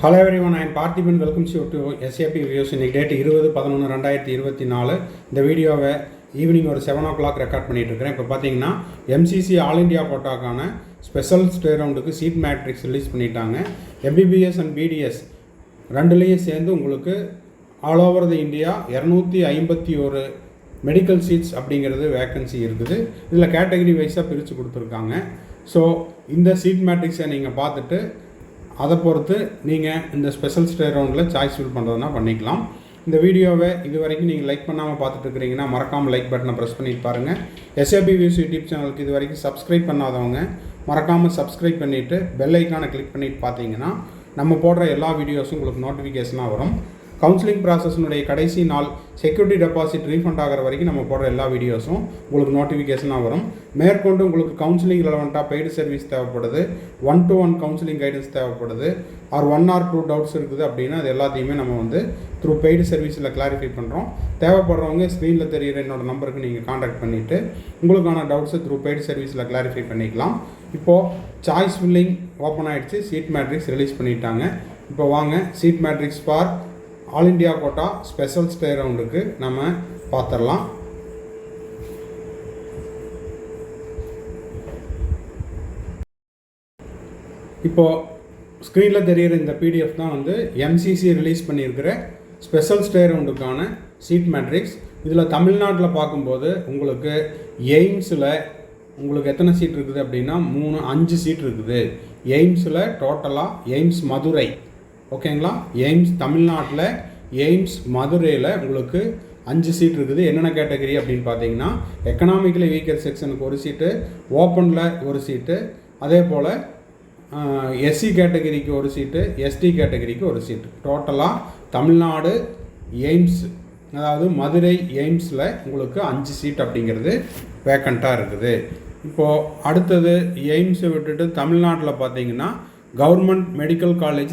Hello everyone, I am Parthiban. Welcome you to SAP Reviews. In date 20/11/2024 இந்த வீடியோவை evening ஒரு 7 o'clock record பண்ணிட்டு இருக்கேன். இப்போ பார்த்தீங்கன்னா MCC ஆல் இண்டியா கோட்டாக்கான ஸ்பெஷல் ஸ்டே ரவுண்டுக்கு சீட் மேட்ரிக்ஸ் ரிலீஸ் பண்ணிட்டாங்க. MBBS அண்ட் BDS ரெண்டுலேயும் சேர்ந்து உங்களுக்கு all over the India 251 medical seats அப்படிங்கிறது வேக்கன்சி இருக்குது. இதில் கேட்டகரி வைஸாக பிரித்து கொடுத்துருக்காங்க. ஸோ இந்த சீட் மேட்ரிக்ஸை நீங்கள் பார்த்துட்டு அதை பொறுத்து நீங்கள் இந்த ஸ்பெஷல் ஸ்டே ரவுண்டில் சாய்ஸ் ஃபில் பண்ணுறதுனா பண்ணிக்கலாம். இந்த வீடியோவை இது வரைக்கும் நீங்கள் லைக் பண்ணாமல் பார்த்துட்டு இருக்கிறீங்கன்னா மறக்காமல் லைக் பட்டனை ப்ரெஸ் பண்ணிட்டு பாருங்கள். SAP Reviews யூடியூப் சேனலுக்கு இது வரைக்கும் சப்ஸ்கிரைப் பண்ணாதவங்க மறக்காமல் சப்ஸ்கிரைப் பண்ணிவிட்டு பெல் ஐக்கானை கிளிக் பண்ணிவிட்டு பார்த்தீங்கன்னா நம்ம போடுற எல்லா வீடியோஸும் உங்களுக்கு நோட்டிஃபிகேஷனாக வரும். கவுன்சிலிங் ப்ராசஸினுடைய கடைசி நாள் செக்யூரிட்டி டெபாசிட் ரீஃபண்ட் ஆகிற வரைக்கும் நம்ம போடுற எல்லா வீடியோஸும் உங்களுக்கு நோட்டிஃபிகேஷனாக வரும். மேற்கொண்டு உங்களுக்கு கவுன்சிலிங் ரெலவெண்ட்டாக பெய்டு சர்வீஸ் தேவைப்படுது, 1-to-1 கவுன்சிலிங் கைடன்ஸ் தேவைப்படுது, ஆர் 1 or 2 டவுட்ஸ் இருக்குது அப்படின்னா அது எல்லாத்தையுமே நம்ம த்ரூ பெய்டு சர்வீஸில் கிளாரிஃபை பண்ணுறோம். தேவைப்படுறவங்க ஸ்க்ரீனில் தெரிகிற என்னோடய நம்பருக்கு நீங்கள் காண்டாக்ட் பண்ணிவிட்டு உங்களுக்கான டவுட்ஸை த்ரூ பெய்டு சர்வீஸில் கிளாரிஃபை பண்ணிக்கலாம். இப்போது சாய்ஸ் ஃபில்லிங் ஓப்பன் ஆகிடுச்சு, சீட் மேட்ரிக்ஸ் ரிலீஸ் பண்ணிட்டாங்க. இப்போ வாங்க seat matrix for all India quota special stray ரவுண்டுக்கு நம்ம பார்த்துடலாம். இப்போது ஸ்க்ரீனில் தெரிகிற இந்த PDF தான் MCC ரிலீஸ் பண்ணியிருக்கிற ஸ்பெஷல் ஸ்டே ரவுண்டுக்கான சீட் மேட்ரிக்ஸ். இதில் தமிழ்நாட்டில் பார்க்கும்போது உங்களுக்கு எய்ம்ஸில் உங்களுக்கு எத்தனை சீட் இருக்குது அப்படின்னா 5 சீட் இருக்குது. எய்ம்ஸில் டோட்டலாக எய்ம்ஸ் மதுரை, ஓகேங்களா, எய்ம்ஸ் தமிழ்நாட்டில் எய்ம்ஸ் மதுரையில் உங்களுக்கு 5 சீட் இருக்குது. என்னென்ன கேட்டகரி அப்படின்னு பார்த்தீங்கன்னா எக்கனாமிக்கலி வீக்கர் செக்ஷனுக்கு ஒரு சீட்டு, ஓப்பனில் ஒரு சீட்டு, அதே போல் SC கேட்டகரிக்கு ஒரு சீட்டு, ST கேட்டகரிக்கு ஒரு சீட்டு. டோட்டலாக தமிழ்நாடு எய்ம்ஸ் அதாவது மதுரை எய்ம்ஸில் உங்களுக்கு 5 சீட் அப்படிங்கிறது வேக்கண்ட்டாக இருக்குது. இப்போது அடுத்தது எய்ம்ஸை விட்டுட்டு தமிழ்நாட்டில் பார்த்தீங்கன்னா கவர்மெண்ட் மெடிக்கல் காலேஜ்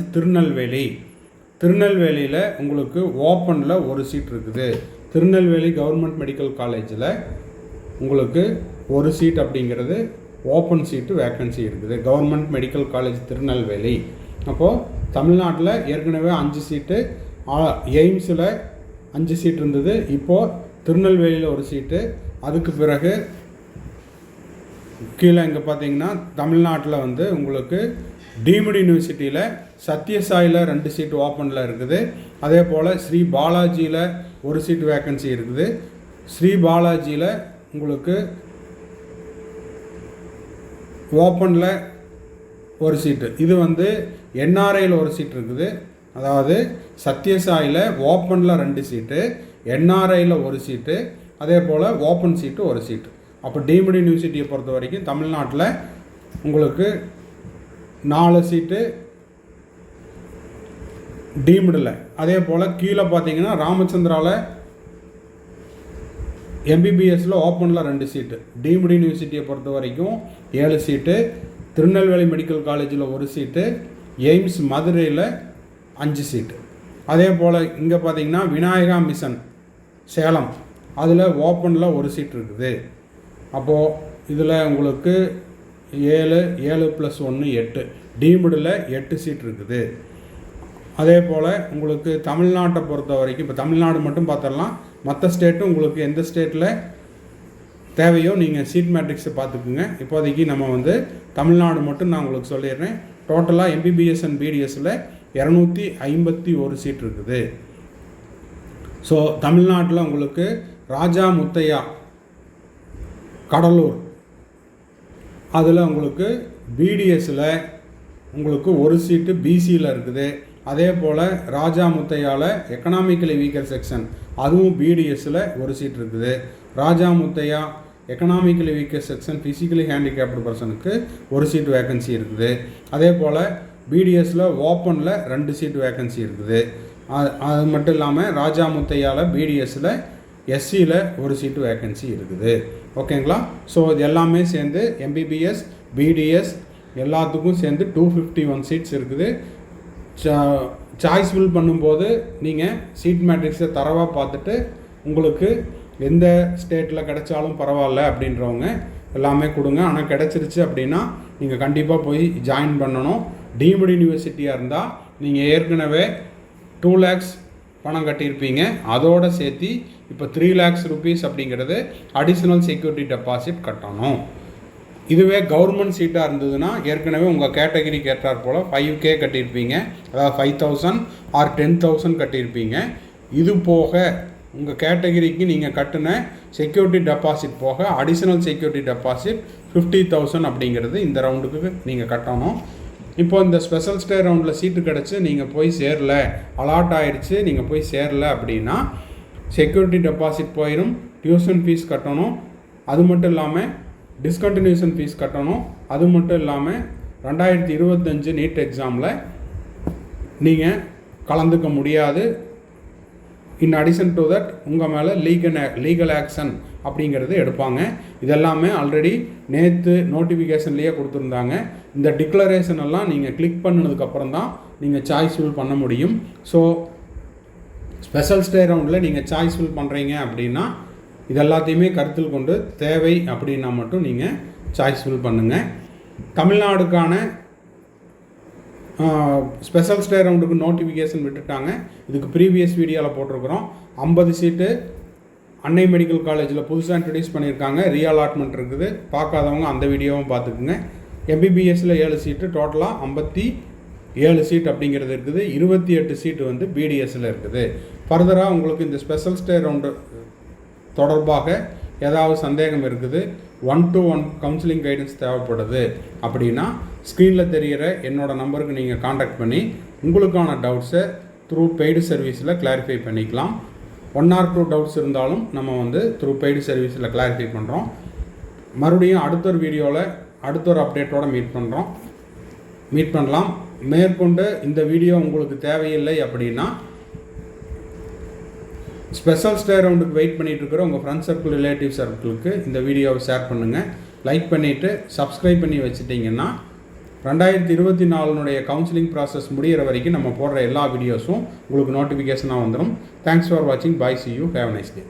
திருநெல்வேலியில் உங்களுக்கு ஓப்பனில் ஒரு சீட் இருக்குது. திருநெல்வேலி கவர்மெண்ட் மெடிக்கல் காலேஜில் உங்களுக்கு ஒரு சீட் அப்படிங்கிறது ஓப்பன் சீட்டு வேக்கன்சி இருக்குது. Government medical college Tirunelveli. அப்போது தமிழ்நாட்டில் ஏற்கனவே 5 சீட்டு, எய்ம்ஸில் 5 சீட் இருந்தது. இப்போது திருநெல்வேலியில் ஒரு சீட்டு, அதுக்கு பிறகு கீழே இங்கே பார்த்தீங்கன்னா தமிழ்நாட்டில் உங்களுக்கு டீம்டு யூனிவர்சிட்டியில் சத்யசாயில் 2 சீட் ஓப்பனில் இருக்குது. அதே போல் ஸ்ரீ பாலாஜியில் ஒரு சீட் வேக்கன்சி இருக்குது. ஸ்ரீ பாலாஜியில் உங்களுக்கு ஓப்பனில் ஒரு சீட்டு. இது NRIயில் ஒரு சீட் இருக்குது. அதாவது சத்யசாயில் ஓப்பனில் 2 சீட்டு, NRIயில் ஒரு சீட்டு, அதே போல் ஓப்பன் சீட்டு ஒரு சீட்டு. அப்போ டீம்டு யூனிவர்சிட்டியை பொறுத்த வரைக்கும் தமிழ்நாட்டில் உங்களுக்கு 4 சீட்டு டீம்டில். அதே போல் கீழே பார்த்தீங்கன்னா ராமச்சந்திராவில் MBBSல ஓப்பனில் 2 சீட்டு. டீம்டு யூனிவர்சிட்டியை பொறுத்த வரைக்கும் 7 சீட்டு, திருநெல்வேலி மெடிக்கல் காலேஜில் ஒரு சீட்டு, எய்ம்ஸ் மதுரையில் 5 சீட்டு. அதே போல் இங்கே பார்த்தீங்கன்னா விநாயகா மிஷன் சேலம் அதில் ஓப்பனில் ஒரு சீட் இருக்குது. அப்போது இதில் உங்களுக்கு 7 + 1 8, டீம்டில் 8 சீட் இருக்குது. அதே போல் உங்களுக்கு தமிழ்நாட்டை பொறுத்த வரைக்கும் இப்போ தமிழ்நாடு மட்டும் பார்த்துடலாம். மற்ற ஸ்டேட்டும் உங்களுக்கு எந்த ஸ்டேட்டில் தேவையோ நீங்கள் சீட் மேட்ரிக்ஸை பார்த்துக்குங்க. இப்போதைக்கு நம்ம தமிழ்நாடு மட்டும் நான் உங்களுக்கு சொல்லிடுறேன். டோட்டலாக MBBS அண்ட் BDSல 251 சீட் இருக்குது. ஸோ தமிழ்நாட்டில் உங்களுக்கு ராஜா முத்தையா கடலூர் அதில் உங்களுக்கு BDSல உங்களுக்கு ஒரு சீட்டு BCயில் இருக்குது. அதே போல் ராஜா முத்தையாவில் எக்கனாமிக்கலி வீக்கர் செக்ஷன் அதுவும் BDSல ஒரு சீட் இருக்குது. Raja Muthiah economically weaker section physically handicapped பர்சனுக்கு ஒரு சீட் வேக்கன்சி இருக்குது. அதே போல் BDSல ஓப்பனில் 2 சீட் வேக்கன்சி இருக்குது. அது மட்டும் இல்லாமல் ராஜா முத்தையாவில் BDSல SCயில் ஒரு சீட்டு வேக்கன்சி இருக்குது. ஓகேங்களா? ஸோ இது எல்லாமே சேர்ந்து MBBS BDS எல்லாத்துக்கும் சேர்ந்து 251 சீட்ஸ் இருக்குது. சாய்ஸ் ஃபில் பண்ணும்போது நீங்கள் சீட் மேட்ரிக்ஸை தரவாக பார்த்துட்டு உங்களுக்கு எந்த ஸ்டேட்டில் கிடைச்சாலும் பரவாயில்ல அப்படின்றவங்க எல்லாமே கொடுங்க. ஆனால் கிடச்சிருச்சு அப்படின்னா நீங்கள் கண்டிப்பாக போய் ஜாயின் பண்ணணும். டீம்டு யூனிவர்சிட்டியாக இருந்தால் நீங்கள் ஏற்கனவே 2 lakhs பணம் கட்டியிருப்பீங்க. அதோடு சேர்த்து இப்போ 3 lakhs rupees அப்படிங்கிறது அடிஷ்னல் செக்யூரிட்டி டெபாசிட் கட்டணும். இதுவே கவர்மெண்ட் சீட்டாக இருந்ததுன்னா ஏற்கனவே உங்கள் கேட்டகரி கேட்டார் போல் 5K கட்டியிருப்பீங்க, அதாவது 5,000 ஆர் 10,000 கட்டியிருப்பீங்க. இது போக உங்கள் கேட்டகரிக்கு நீங்கள் கட்டின செக்யூரிட்டி டெபாசிட் போக அடிஷ்னல் செக்யூரிட்டி டெபாசிட் 50,000 அப்படிங்கிறது இந்த ரவுண்டுக்கு நீங்கள் கட்டணும். இப்போ இந்த ஸ்பெஷல் ஸ்டே ரவுண்டில் சீட்டு கிடச்சி நீங்கள் போய் சேரல, அலாட் ஆகிடுச்சு, நீங்கள் போய் சேரல அப்படின்னா செக்யூரிட்டி டெபாசிட் போயிடும், டியூஷன் ஃபீஸ் கட்டணும். அது மட்டும் இல்லாமல் டிஸ்கண்டினியூஷன் ஃபீஸ் கட்டணும். அது மட்டும் இல்லாமல் 2025 நீட் எக்ஸாமில் நீங்கள் கலந்துக்க முடியாது. இன் அடிஷன் டு தட் உங்கள் மேலே லீகல் ஆக்ஷன் அப்படிங்கிறது எடுப்பாங்க. இதெல்லாமே ஆல்ரெடி நேற்று நோட்டிஃபிகேஷன்லேயே கொடுத்துருந்தாங்க. இந்த டிக்ளரேஷன் எல்லாம் நீங்கள் கிளிக் பண்ணதுக்கப்புறம் தான் நீங்கள் சாய்ஸ் ஃபில் பண்ண முடியும். ஸோ ஸ்பெஷல் ஸ்டே ரவுண்டில் நீங்கள் சாய்ஸ் ஃபில் பண்ணுறீங்க அப்படின்னா இது எல்லாத்தையுமே கருத்தில் கொண்டு தேவை அப்படின்னா மட்டும் நீங்கள் சாய்ஸ் ஃபில் பண்ணுங்கள். தமிழ்நாடுக்கான ஸ்பெஷல் ஸ்டே ரவுண்டுக்கு நோட்டிஃபிகேஷன் விட்டுட்டாங்க. இதுக்கு ப்ரீவியஸ் வீடியோவில் போட்டிருக்கிறோம். 50 சீட்டு அன்னை மெடிக்கல் காலேஜில் புதுசாக இன்ட்ரடியூஸ் பண்ணியிருக்காங்க. ரீஅலாட்மெண்ட் இருக்குது. பார்க்காதவங்க அந்த வீடியோவும் பார்த்துக்குங்க. எம்பிபிஎஸ்சில் 7 சீட்டு, டோட்டலாக 57 சீட் அப்படிங்கிறது இருக்குது. 28 சீட்டு வந்து பிடிஎஸ்சில் இருக்குது. ஃபர்தராக உங்களுக்கு இந்த ஸ்பெஷல் ஸ்டே ரவுண்டு தொடர்பாக ஏதாவது சந்தேகம் இருக்குது, 1-to-1 கவுன்சிலிங் கைடன்ஸ் தேவைப்படுது அப்படின்னா ஸ்க்ரீனில் தெரிகிற என்னோடய நம்பருக்கு நீங்கள் காண்டாக்ட் பண்ணி உங்களுக்கான டவுட்ஸை த்ரூ பெய்டு சர்வீஸில் கிளாரிஃபை பண்ணிக்கலாம். 1 or 2 டவுட்ஸ் இருந்தாலும் நம்ம வந்து த்ரூ பெய்டு சர்வீஸில் கிளாரிஃபை பண்ணுறோம். மறுபடியும் அடுத்த ஒரு வீடியோவில் அடுத்த ஒரு அப்டேட்டோடு மீட் பண்ணலாம். மேற்கொண்டு இந்த வீடியோ உங்களுக்கு தேவையில்லை அப்படின்னா ஸ்பெஷல் ஸ்டே ரவுண்டுக்கு வெயிட் பண்ணிகிட்டு இருக்கிற உங்கள் ஃப்ரெண்ட்ஸ் சர்க்கிள், ரிலேட்டிவ் சர்க்கிளுக்கு இந்த வீடியோவை ஷேர் பண்ணுங்கள். லைக் பண்ணிவிட்டு சப்ஸ்கிரைப் பண்ணி வச்சுட்டிங்கன்னா 2024 கவுன்சிலிங் ப்ராசஸ் முடிகிற வரைக்கும் நம்ம போடுற எல்லா வீடியோஸும் உங்களுக்கு நோட்டிஃபிகேஷனாக வந்துடும். தேங்க்ஸ் ஃபார் வாட்சிங். Bye, see you, have a nice day.